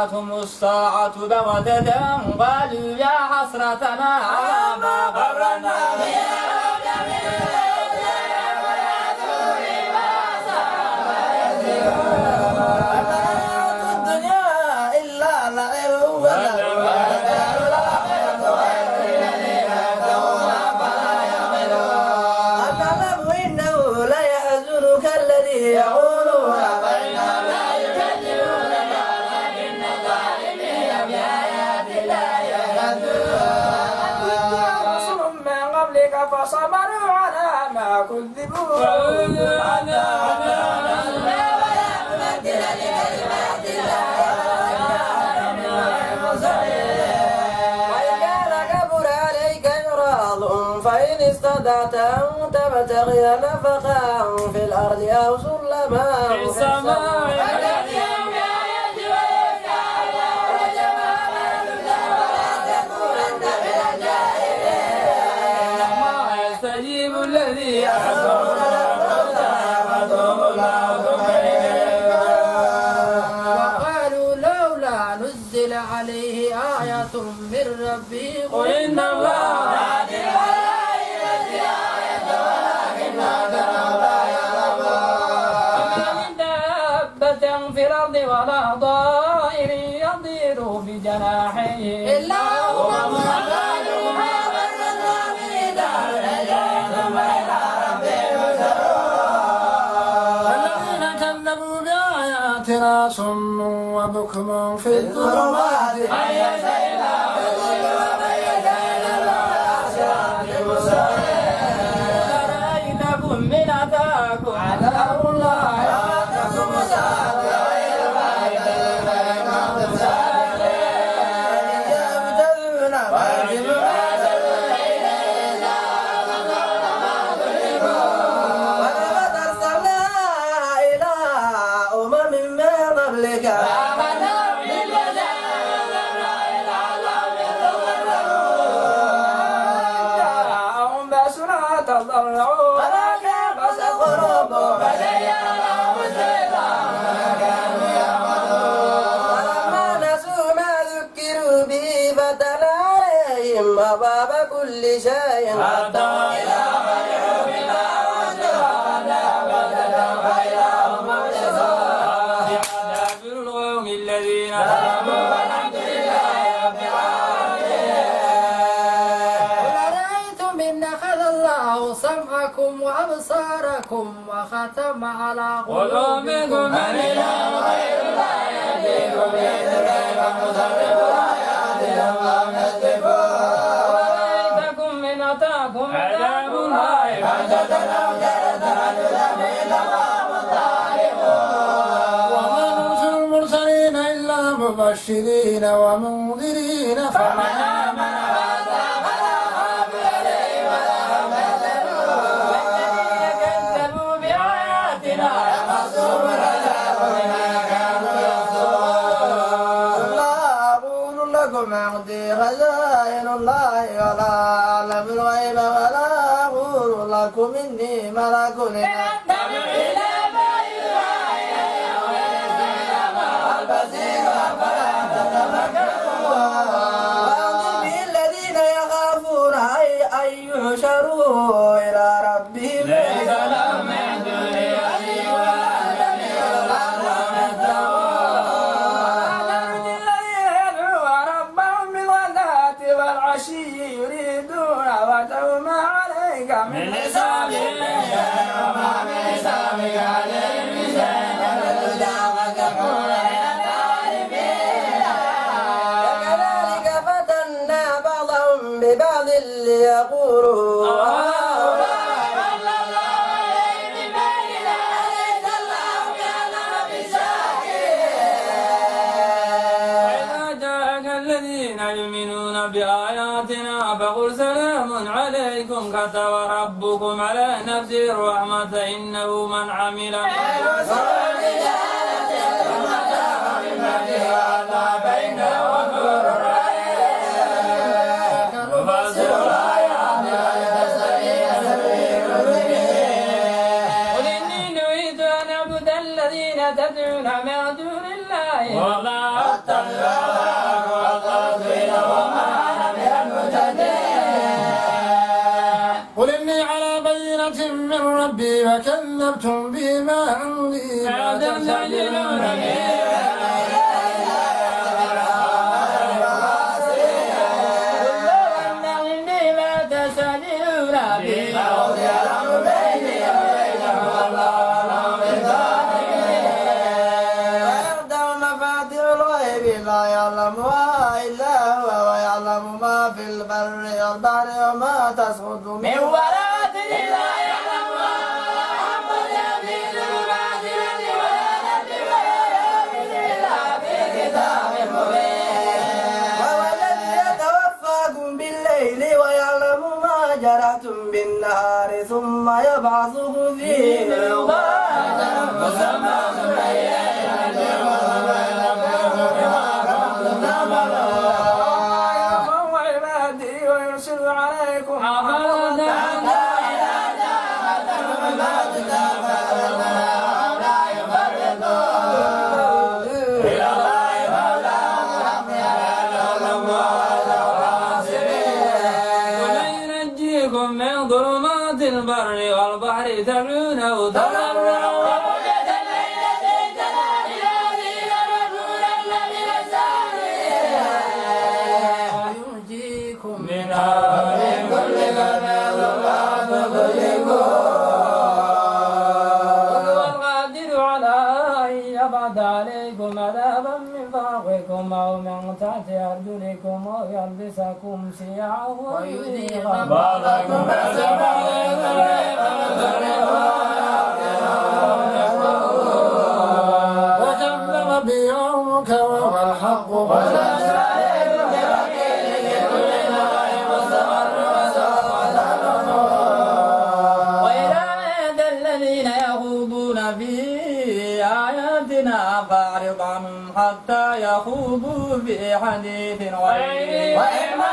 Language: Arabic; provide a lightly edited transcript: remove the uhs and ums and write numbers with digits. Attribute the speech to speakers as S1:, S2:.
S1: جاءتهم الساعة بغتة قالوا يا حسرتنا على ما فرطنا فيها
S2: فصبروا على ما كذبوا فإن استطعت أن تبتغي نفقا في الأرض أو سلما في السماء يستجيب الذي يحصل وقالوا لولا نزل عليه آية من ربه قل إن الله في الأرض ولا طائر يطير بجناحيه إلا أمم أمثالكم حبرنا في دار ثم إلى ربهم الذين كذبوا بآياتنا صم وبكم في الظلمات أيس إلى رأيتكم من أتاكم عذاب الله باب كل شيء حتى إلى ملعوب القوم الذين ظلموا والحمد لله رب العالمين قل أرأيتم إن أخذ الله سمعكم وأبصاركم وختم على قلوبكم من إله غير الله يهديكم بإذنه كيف نصرف الآيات لهم يصدفون أتاكم عذاب الله بغتة أو جرة هل إلا الله الظالمون وما نرسل المرسلين إلا مبشرين ومنذرين فمن آمن هذا فلا خوف عليهم ولا هم يحزنون والذين كذبوا بآياتنا يمسهم العذاب بما كانوا يفسقون لا أقول لكم عندي خزائن الله ولا أعلم الغيب ولا أقول لكم إني ملك أتبع إلى ما يوحى إلي ويستمع ما البصير أفلا تتفكرون وأنذر به الذين يخافون أن يحشروا إلى ربهم ليس لهم من دونه ولي ولا شفيع لعلهم يتقون الذين يدعون ربهم بالغداة والعشي يريدون وجهه ما عليك من حسابهم وما من حسابك عليهم من شيء فتدعى فتكون من الظالمين وكذلك فتنا بعضهم ببعض ليقولوا يؤمنون بآياتنا فقل سلام عليكم كتب ربكم على نفسه الرحمة إنه من عمل فإنه غفور رحيم نفسر الآيات ولتستبين سبيل المجرمين قل إني نهيت أن أعبد الذين تدعون من دون الله وما أتبع من ربي وكذبتم بما عندي لا تستعجلون به
S3: لا يعلمها إلا هو ويعلم ما في البر والبحر وما تسقط
S1: من ورقة لا يعلمها محمد في ظلمات الأرض والأرض ولا يابس إلا في كتاب مبين.
S3: وهو الذي يتوفاكم بالليل ويعلم ما جرحتم بالنهار ثم يبعثكم فيه
S1: مسمى
S3: عليكم
S1: وينجيكم من ظلمات البر والبحر تدعونه تضرعا وخفية ليس في جلال الذين رسولا من السامرين
S2: وينجيكم
S1: منها من كل كرب ظلمات تضلكم وهو القادر على أن يبعث عليكم عذابا من فوقكم أو من تحت أرجلكم ويلبسكم شيعا ويذيق بعضكم بأسا
S2: وكذب بيومك وهو الحق
S1: فاعرض عنهم حتى يخوضوا في حديث غيره وإما